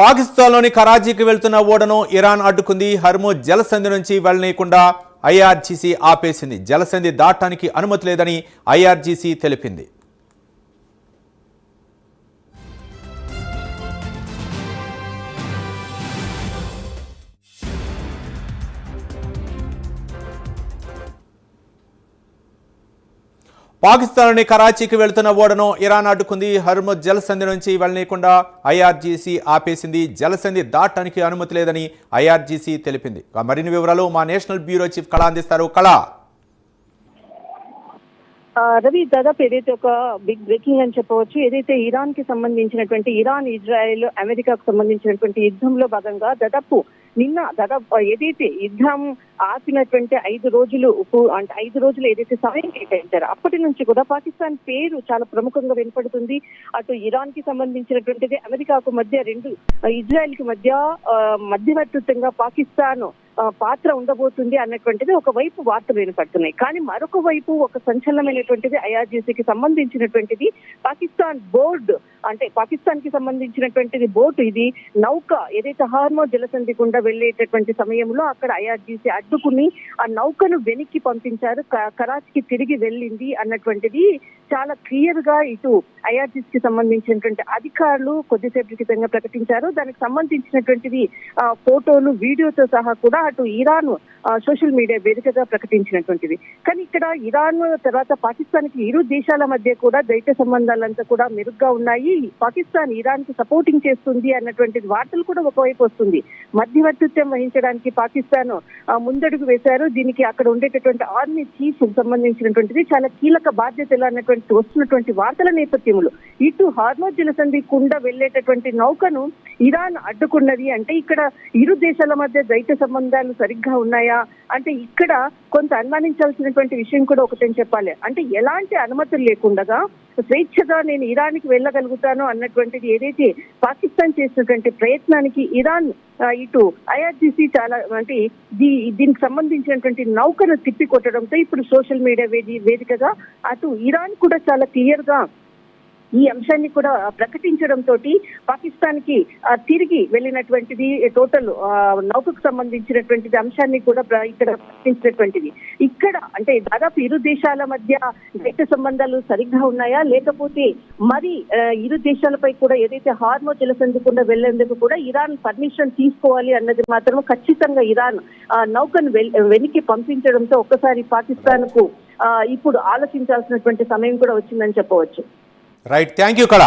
పాకిస్తాన్లోని కరాచీకి వెళ్తున్న ఓడను ఇరాన్ అడ్డుకుంది. హర్ముజ్ జలసంధి నుంచి వెళ్లనీయకుండా ఐఆర్జీసీ ఆపేసింది. జలసంధి దాటడానికి అనుమతి లేదని ఐఆర్జీసీ తెలిపింది. పాకిస్తాన్లోని కరాచీకి వెళ్తున్న ఓడను ఇరాన్ అడ్డుకుంది. హర్ముజ్ జలసంధి నుంచి వెళ్లనీయకుండా ఐఆర్జీసీ ఆపేసింది. జలసంధి దాటడానికి అనుమతి లేదని ఐఆర్జీసీ తెలిపింది. మరిన్ని వివరాలు మా నేషనల్ బ్యూరో చీఫ్ కళ అందిస్తారు. కళ, రవి, దాదాపు ఏదైతే ఒక బిగ్ బ్రేకింగ్ అని చెప్పవచ్చు. ఏదైతే ఇరాన్ కి సంబంధించినటువంటి ఇరాన్, ఇజ్రాయెల్, అమెరికాకు సంబంధించినటువంటి యుద్ధంలో భాగంగా నిన్న ఏదైతే యుద్ధం ఆపినటువంటి 5 రోజులు అంటే 5 రోజులు ఏదైతే సమయం కేటాయించారో అప్పటి నుంచి కూడా పాకిస్తాన్ పేరు చాలా ప్రముఖంగా వినపడుతుంది. అటు ఇరాన్ కి సంబంధించినటువంటిది, అమెరికాకు మధ్య, ఇజ్రాయెల్ కి మధ్య మధ్యవర్తిత్వంగా పాకిస్తాన్ పాత్ర ఉండబోతుంది అన్నటువంటిది ఒకవైపు వార్తలు వినపడుతున్నాయి. కానీ మరొక వైపు ఒక సంచలనమైనటువంటిది ఐఆర్జీసీకి సంబంధించినటువంటిది పాకిస్తాన్ బోర్డు, అంటే పాకిస్తాన్ కి సంబంధించినటువంటిది బోటు, ఇది నౌక ఏదైతే హార్ముజ్ జలసంధి గుండా వెళ్లేటటువంటి సమయంలో అక్కడ ఐఆర్జీసీ అడ్డుకుని ఆ నౌకను వెనక్కి పంపించారు. కరాచీకి తిరిగి వెళ్ళింది అన్నటువంటిది చాలా క్లియర్ గా ఇటు ఐఆర్జీసీకి సంబంధించినటువంటి అధికారులు కొద్దిసేపటి క్రితంగా ప్రకటించారు. దానికి సంబంధించినటువంటిది ఫోటోలు, వీడియోతో సహా కూడా అటు ఇరాన్ సోషల్ మీడియా వేదికగా ప్రకటించినటువంటిది. కానీ ఇక్కడ ఇరాన్ తర్వాత పాకిస్తాన్ కి ఇరు దేశాల మధ్య కూడా దైత్య సంబంధాలంతా కూడా మెరుగ్గా ఉన్నాయి. పాకిస్తాన్ ఇరాన్ కి సపోర్టింగ్ చేస్తుంది అన్నటువంటి వార్తలు కూడా ఒకవైపు వస్తుంది. మధ్యవర్తిత్వం వహించడానికి పాకిస్తాన్ ముందడుగు వేశారు. దీనికి అక్కడ ఉండేటటువంటి ఆర్మీ చీఫ్ సంబంధించినటువంటిది చాలా కీలక బాధ్యతలు అన్నటువంటి వస్తున్నటువంటి వార్తల నేపథ్యంలో ఇటు హార్ముజ్ జలసంధి గుండా వెళ్లేటటువంటి నౌకను ఇరాన్ అడ్డుకున్నది. అంటే ఇక్కడ ఇరు దేశాల మధ్య దైత్య సంబంధాలు సరిగ్గా ఉన్నాయా అంటే ఇక్కడ కొంత అనుమానించాల్సినటువంటి విషయం కూడా ఒకటని చెప్పాలి. అంటే ఎలాంటి అనుమతులు లేకుండా స్వేచ్ఛగా నేను ఇరాన్కి వెళ్ళగలుగుతాను అన్నటువంటిది ఏదైతే పాకిస్తాన్ చేసినటువంటి ప్రయత్నానికి ఇరాన్ ఇటు ఐఆర్జీసీ చాలా అంటే దీనికి సంబంధించినటువంటి నౌకను తిప్పికొట్టడంతో ఇప్పుడు సోషల్ మీడియా వేదికగా అటు ఇరాన్ కూడా చాలా క్లియర్ గా ఈ అంశాన్ని కూడా ప్రకటించడంతో పాకిస్తాన్ కి తిరిగి వెళ్ళినటువంటిది టోటల్ నౌకకు సంబంధించినటువంటిది అంశాన్ని కూడా ఇక్కడ ప్రకటించినటువంటిది. ఇక్కడ అంటే దాదాపు ఇరు దేశాల మధ్య దైత్య సంబంధాలు సరిగ్గా ఉన్నాయా లేకపోతే మరి ఇరు దేశాలపై కూడా ఏదైతే హార్ముజ్ జలసంధి గుండా వెళ్లేందుకు కూడా ఇరాన్ పర్మిషన్ తీసుకోవాలి అన్నది మాత్రం ఖచ్చితంగా ఇరాన్ నౌకను వెనక్కి పంపించడంతో ఒక్కసారి పాకిస్తాన్ కు ఇప్పుడు ఆలోచించాల్సినటువంటి సమయం కూడా వచ్చిందని చెప్పవచ్చు. రైట్, థ్యాంక్ యూ కళ.